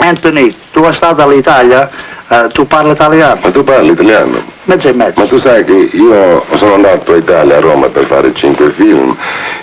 Anthony, tu sei stato all'Italia, tu parli italiano? Ma tu parli italiano? Mezzo e mezzo. Ma tu sai che io sono andato a Italia, a Roma, per fare 5 film,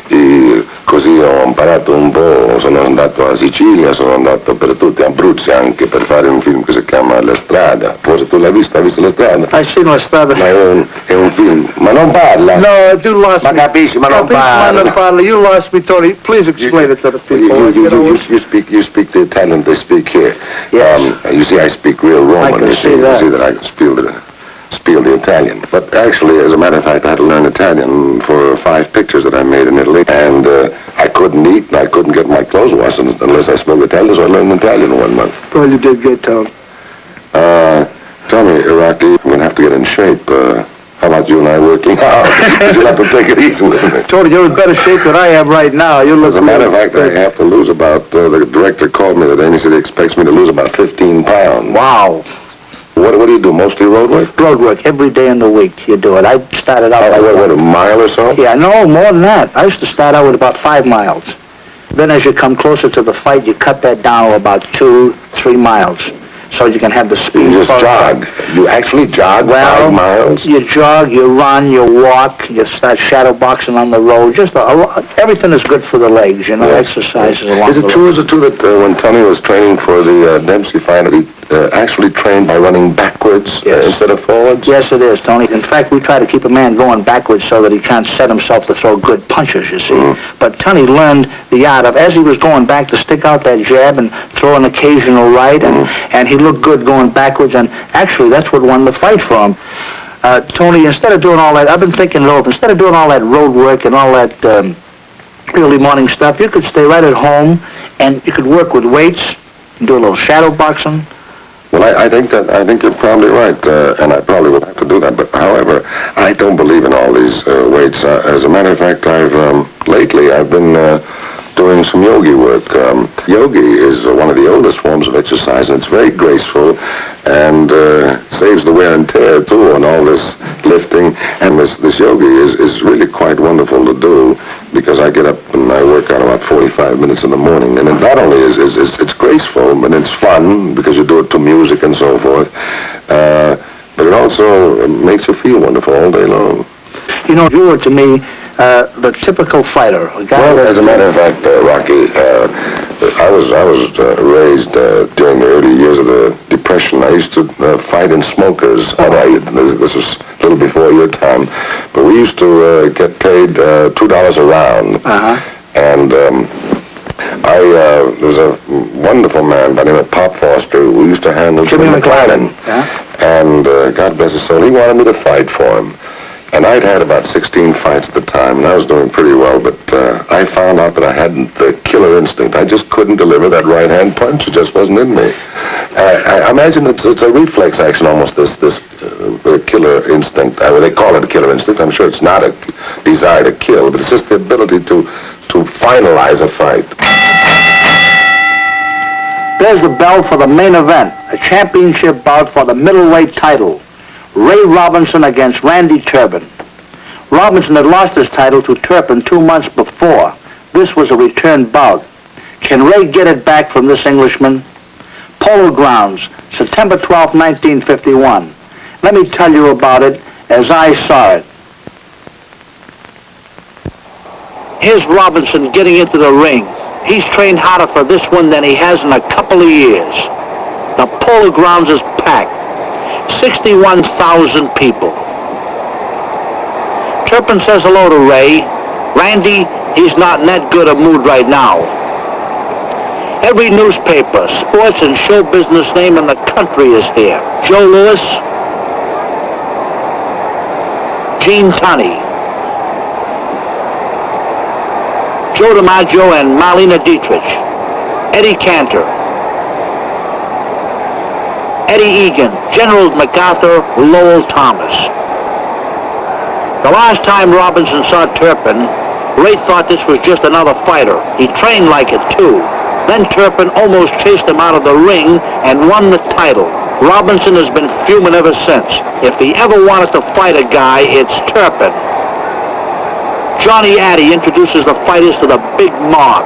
e così ho imparato un po', sono andato a Sicilia, sono andato per tutti, a Abruzzo anche, per fare un film che si chiama La Strada. Forse tu l'hai visto? Hai visto La Strada? Hai sì, La Strada. Ma è un film, ma non parla. No, tu lost me. Ma capisci, ma non parla. Ma non parla. You lost me, Tony. Please explain it to the people. You speak the Italian they speak here. Yes. You see, I speak real Roman. I can see that. You see that I speak the Italian. But actually, as a matter of fact, I had to learn Italian for 5 pictures that I made in Italy. And I couldn't eat and I couldn't get my clothes washed unless I spoke Italian, so I learned Italian in 1 month. Well, you did good, Tony. Tell me, Iraqi, I'm going to have to get in shape. How about you and I working out? You'll have to take it easy with me. Tony, you're in better shape than I am right now. You look. As a matter of fact, I have to lose about, the director called me today and he said he expects me to lose about 15 pounds. Wow. What do you do? Mostly road work? Road work every day in the week. You do it. I started out. What, a mile or so? Yeah, no, more than that. I used to start out with about 5 miles. Then as you come closer to the fight, you cut that down to about 2-3 miles. So you can have the speed. You just jog. You actually jog 5 miles? You jog, you run, you walk, you start shadow boxing on the road. Just everything is good for the legs, you know, exercises along the road. Is it true that when Tony was training for the Dempsey fight, he actually trained by running backwards instead of forwards? Yes, it is, Tony. In fact, we try to keep a man going backwards so that he can't set himself to throw good punches, you see. Mm-hmm. But Tony learned the art of, as he was going back, to stick out that jab and throw an occasional right, and he looked good going backwards, and actually that's what won the fight for him. Tony, instead of doing all that, I've been thinking it over, instead of doing all that road work and all that early morning stuff, you could stay right at home, and you could work with weights, do a little shadow boxing. Well, I think you're probably right, and I probably would have to do that. But however, I don't believe in all these weights. As a matter of fact, lately I've been doing some yogi work. Yogi is one of the oldest forms of exercise, and it's very graceful and saves the wear and tear too on all this lifting. And this yogi is really quite wonderful to do, because I get up and I work out about 45 minutes in the morning, and it not only is it's graceful, but it's fun because you do it to music and so forth. But it also makes you feel wonderful all day long. You know, you were to me the typical fighter. Well, as a matter of fact, Rocky, I was raised during the early years of the Depression. I used to fight in smokers. This was a little before your time, but we used to get paid $2 a round. And there was a wonderful man by the name of Pop Foster who used to handle Jimmy McLennan. And God bless his soul, he wanted me to fight for him. And I'd had about 16 fights at the time, and I was doing pretty well, but I found out that I hadn't the killer instinct. I just couldn't deliver that right-hand punch. It just wasn't in me. I imagine it's a reflex action, almost, this killer instinct. They call it a killer instinct. I'm sure it's not a desire to kill, but it's just the ability to finalize a fight. There's the bell for the main event, a championship bout for the middleweight title. Ray Robinson against Randy Turpin. Robinson had lost his title to Turpin 2 months before. This was a return bout. Can Ray get it back from this Englishman? Polo Grounds, September 12, 1951. Let me tell you about it as I saw it. Here's Robinson getting into the ring. He's trained harder for this one than he has in a couple of years. The Polo Grounds is packed. 61,000 people. Turpin says hello to Ray. Randy, he's not in that good a mood right now. Every newspaper, sports and show business name in the country is here. Joe Louis, Gene Tunney, Joe DiMaggio and Marlene Dietrich, Eddie Cantor, Eddie Egan, General MacArthur, Lowell Thomas. The last time Robinson saw Turpin, Ray thought this was just another fighter. He trained like it too. Then Turpin almost chased him out of the ring and won the title. Robinson has been fuming ever since. If he ever wanted to fight a guy, it's Turpin. Johnny Addy introduces the fighters to the big mob.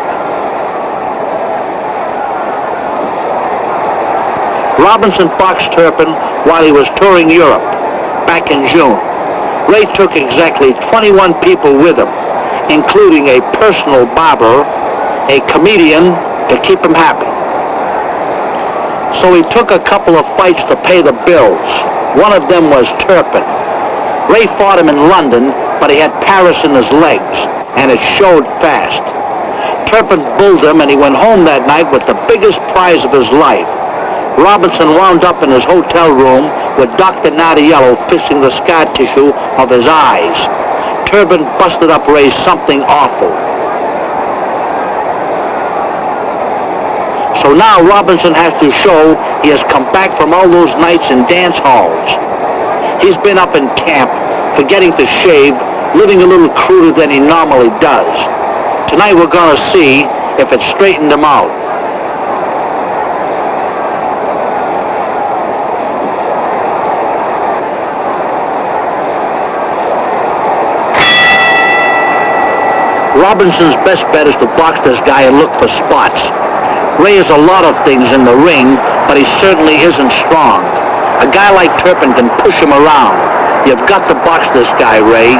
Robinson boxed Turpin while he was touring Europe back in June. Ray took exactly 21 people with him, including a personal barber, a comedian to keep him happy. So he took a couple of fights to pay the bills. One of them was Turpin. Ray fought him in London, but he had Paris in his legs, and it showed fast. Turpin bulled him, and he went home that night with the biggest prize of his life. Robinson wound up in his hotel room with Dr. Nardiello fixing the scar tissue of his eyes. Turpin busted up Ray something awful. So now Robinson has to show he has come back from all those nights in dance halls. He's been up in camp, forgetting to shave, living a little cruder than he normally does. Tonight we're going to see if it straightened him out. Robinson's best bet is to box this guy and look for spots. Ray is a lot of things in the ring, but he certainly isn't strong. A guy like Turpin can push him around. You've got to box this guy, Ray.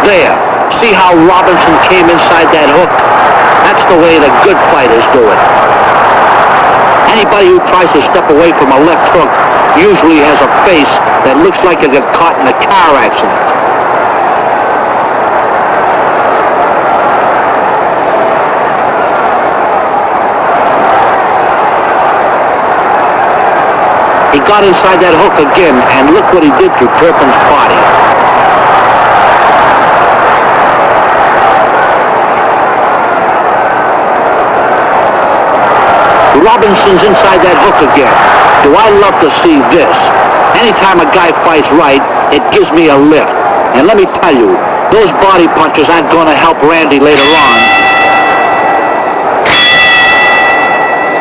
There. See how Robinson came inside that hook? That's the way the good fighters do it. Anybody who tries to step away from a left hook usually has a face that looks like it got caught in a car accident. He got inside that hook again, and look what he did to Turpin's body. Robinson's inside that hook again. Do I love to see this? Anytime a guy fights right, it gives me a lift. And let me tell you, those body punches aren't going to help Randy later on.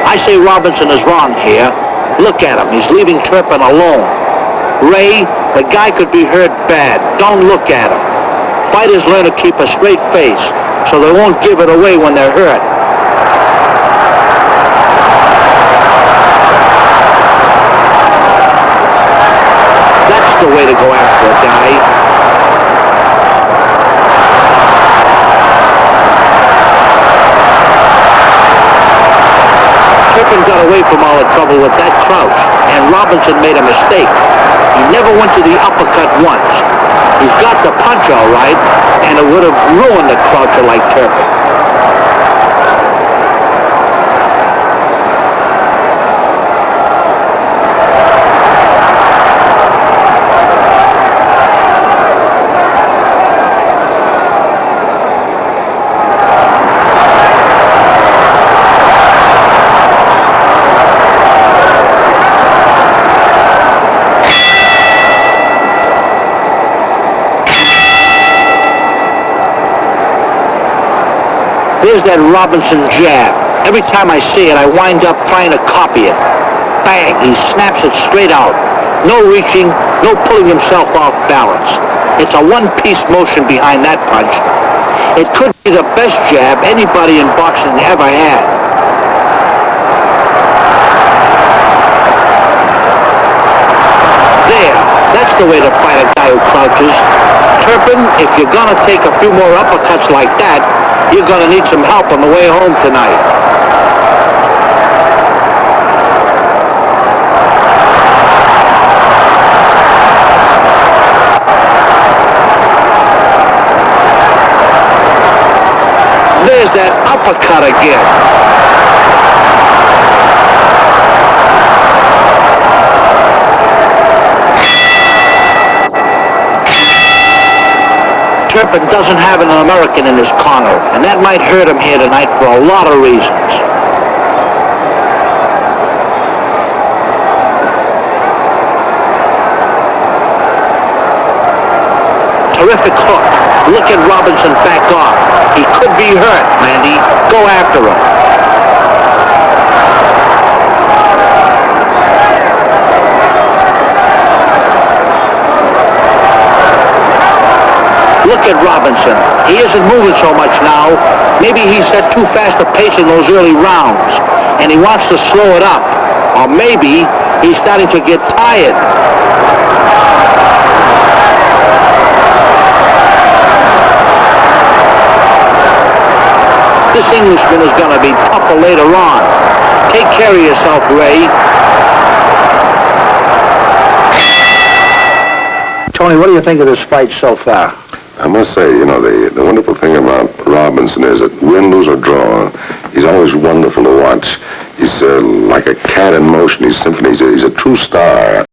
I say Robinson is wrong here. Look at him. He's leaving Turpin alone. Ray, the guy could be hurt bad. Don't look at him. Fighters learn to keep a straight face so they won't give it away when they're hurt. The way to go after a guy. Turpin got away from all the trouble with that crouch, and Robinson made a mistake. He never went to the uppercut once. He's got the punch all right, and it would have ruined a croucher like Turpin. There's that Robinson jab. Every time I see it, I wind up trying to copy it. Bang! He snaps it straight out. No reaching, no pulling himself off balance. It's a one-piece motion behind that punch. It could be the best jab anybody in boxing ever had. There. That's the way to fight a guy who crouches. Turpin, if you're going to take a few more uppercuts like that, you're going to need some help on the way home tonight. There's that uppercut again. Turpin doesn't have an American in his corner, and that might hurt him here tonight for a lot of reasons. Terrific hook. Look at Robinson back off. He could be hurt, Randy. Go after him. isn't moving so much now. Maybe he's set too fast a pace in those early rounds, and he wants to slow it up. Or maybe he's starting to get tired. This Englishman is going to be tougher later on. Take care of yourself, Ray. Tony, what do you think of this fight so far? I must say, the wonderful thing about Robinson is that win, lose, or draw, he's always wonderful to watch. He's like a cat in motion. He's a true star.